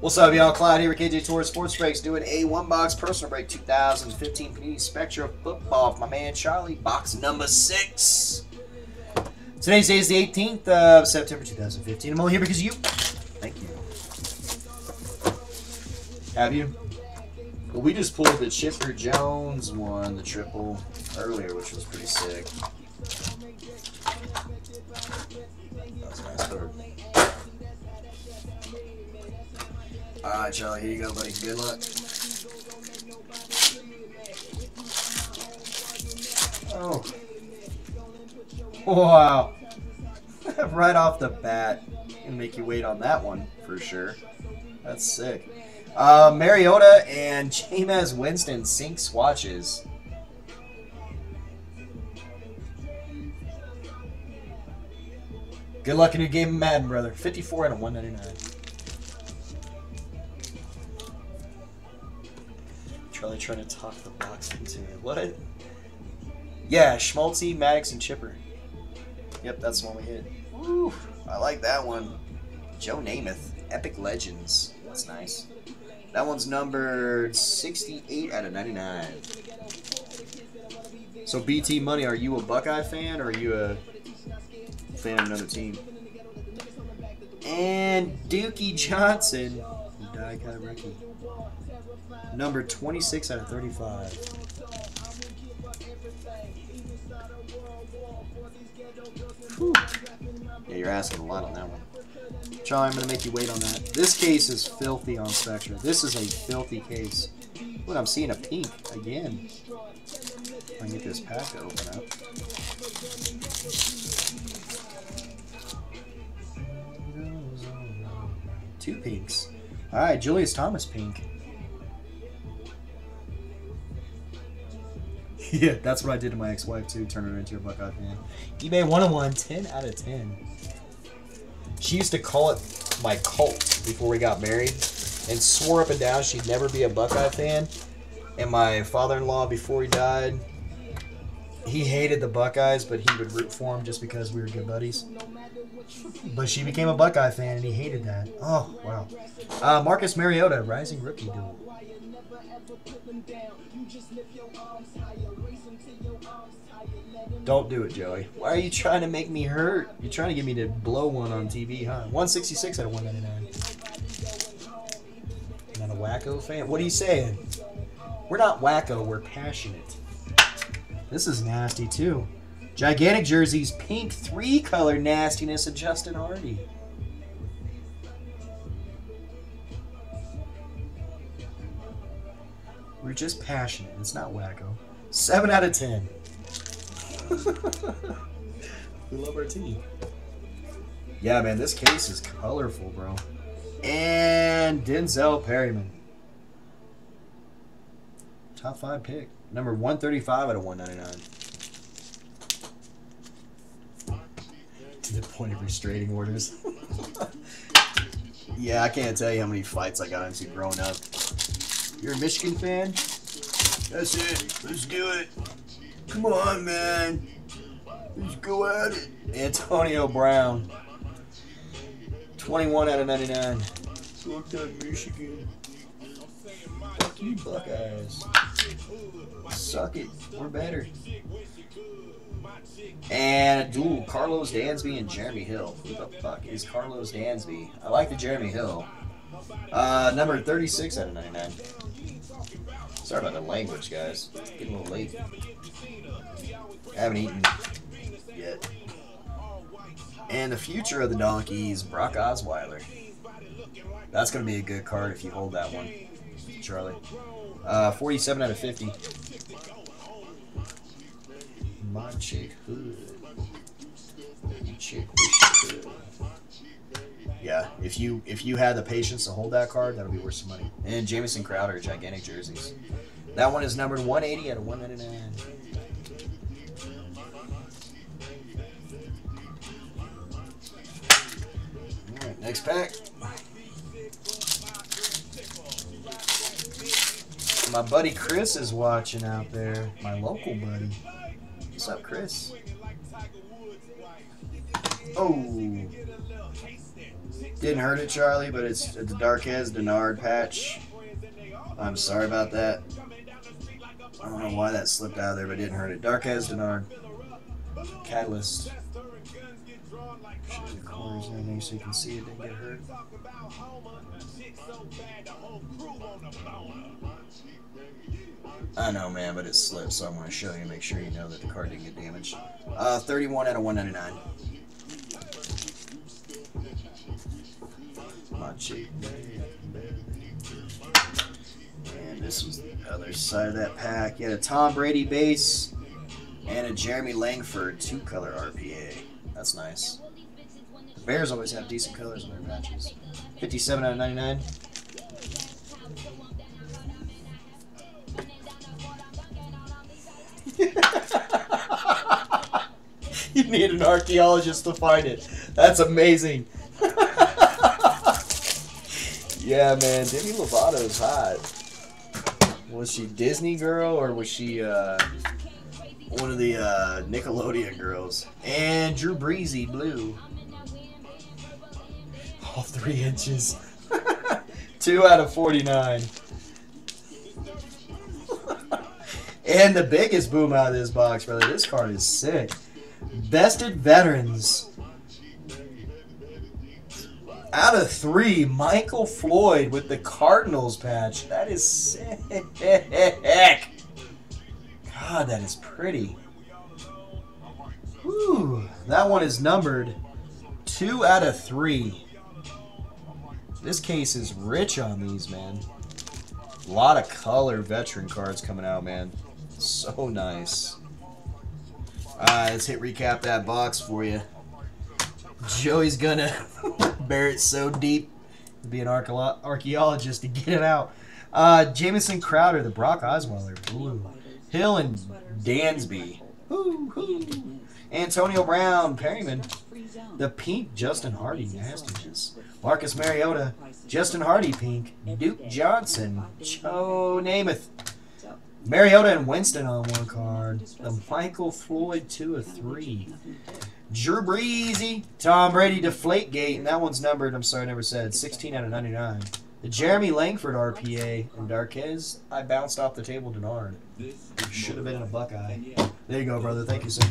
What's up, y'all? Clyde here with KJ Tour Sports Breaks doing a one-box personal break 2015 Panini Spectra football for my man Charlie. Box number 6. Today's day is the 18th of September 2015. I'm only here because of you. Thank you. Have you? Well, we just pulled the Chipper Jones one, the triple, earlier, which was pretty sick. That was a nice card. Alright, Charlie, here you go, buddy. Good luck. Oh. Wow. Right off the bat. Gonna make you wait on that one, for sure. That's sick. Mariota and Jameis Winston sync swatches. Good luck in your game of Madden, brother. 54 out of 199. Charlie trying to talk the box into it. What? Yeah, Schmaltzy, Maddox, and Chipper. Yep, that's the one we hit. Woo, I like that one. Joe Namath, Epic Legends. That's nice. That one's numbered 68 out of 99. So BT Money, are you a Buckeye fan or are you a fan of another team? And Dookie Johnson, die-cut rookie. Number 26 out of 35. Whew. Yeah, you're asking a lot on that one. Charlie, I'm going to make you wait on that. This case is filthy on Spectra. This is a filthy case. Look, I'm seeing a pink again. I can get this pack to open up. Two pinks. All right, Julius Thomas pink. Yeah, that's what I did to my ex-wife too, turn her into a Buckeye fan. eBay 101, 10 out of 10. She used to call it my cult before we got married and swore up and down she'd never be a Buckeye fan. And my father-in-law, before he died, he hated the Buckeyes, but he would root for them just because we were good buddies. But she became a Buckeye fan and he hated that. Oh, wow. Marcus Mariota, Rising Rookie Duel. Don't do it, Joey. Why are you trying to make me hurt? You're trying to get me to blow one on TV, huh? 166 out of 199. Not a wacko fan? What are you saying? We're not wacko, we're passionate. This is nasty, too. Gigantic jerseys, pink, 3-color nastiness of Justin Hardy. We're just passionate. It's not wacko. 7 out of 10. We love our team. Yeah, man, this case is colorful, bro. And Denzel Perryman. Top 5 pick. Number 135 out of 199. To the point of restraining orders. Yeah, I can't tell you how many fights I got into growing up. You're a Michigan fan? That's it. Let's do it. Come on, man. Let's go at it. Antonio Brown. 21 out of 99. Fuck that Michigan. Fuck you, Buckeyes. Suck it. We're better. And, dude, Carlos Dansby and Jeremy Hill. Who the fuck is Carlos Dansby? I like the Jeremy Hill. Number 36 out of 99. Sorry about the language, guys. It's getting a little late. I haven't eaten yet. And the future of the Donkeys, Brock Osweiler. That's going to be a good card if you hold that one, Charlie. 47 out of 50. My chick hood. You chick wish you could. Yeah, if you had the patience to hold that card, that'll be worth some money. And Jamison Crowder, gigantic jerseys. That one is numbered 180 out of 199. All right, next pack. My buddy Chris is watching out there. My local buddy. What's up, Chris? Oh. Didn't hurt it, Charlie, but it's the Darquez Denard patch. I'm sorry about that. I don't know why that slipped out of there, but it didn't hurt it. Darquez Denard. Catalyst. Show the corners and everything so you can see it didn't get hurt. I know, man, but it slipped, so I'm going to show you, make sure you know that the card didn't get damaged. 31 out of 199. My cheek. And this was the other side of that pack. You had a Tom Brady base and a Jeremy Langford 2-color RPA. That's nice. The Bears always have decent colors in their matches. 57 out of 99. You need an archaeologist to find it. That's amazing. Yeah, man, Demi Lovato's hot. Was she Disney girl or was she one of the Nickelodeon girls? And Drew Breezy blue. All 3 inches. 2 out of 49. And the biggest boom out of this box, brother. This card is sick. Bested Veterans. Out of 3, Michael Floyd with the Cardinals patch. That is sick. God, that is pretty. Whew. That one is numbered 2 out of 3. This case is rich on these, man. A lot of color veteran cards coming out, man. So nice. Alright, let's hit recap that box for you. Joey's gonna bury it so deep to be an archaeologist to get it out. Jamison Crowder, the Brock Osweiler, blue. Hill and Dansby. Woo-hoo. Antonio Brown, Perryman. The pink Justin Hardy, Nastiges. Marcus Mariota, Justin Hardy, pink. Duke Johnson, Joe Namath. Mariota and Winston on one card. The Michael Floyd 2 of 3. Drew Breezy, Tom Brady Deflategate, and that one's numbered, I'm sorry I never said, 16 out of 99. The Jeremy Langford RPA and Darquez, I bounced off the table Denard. Should have been in a Buckeye. There you go, brother. Thank you, sir.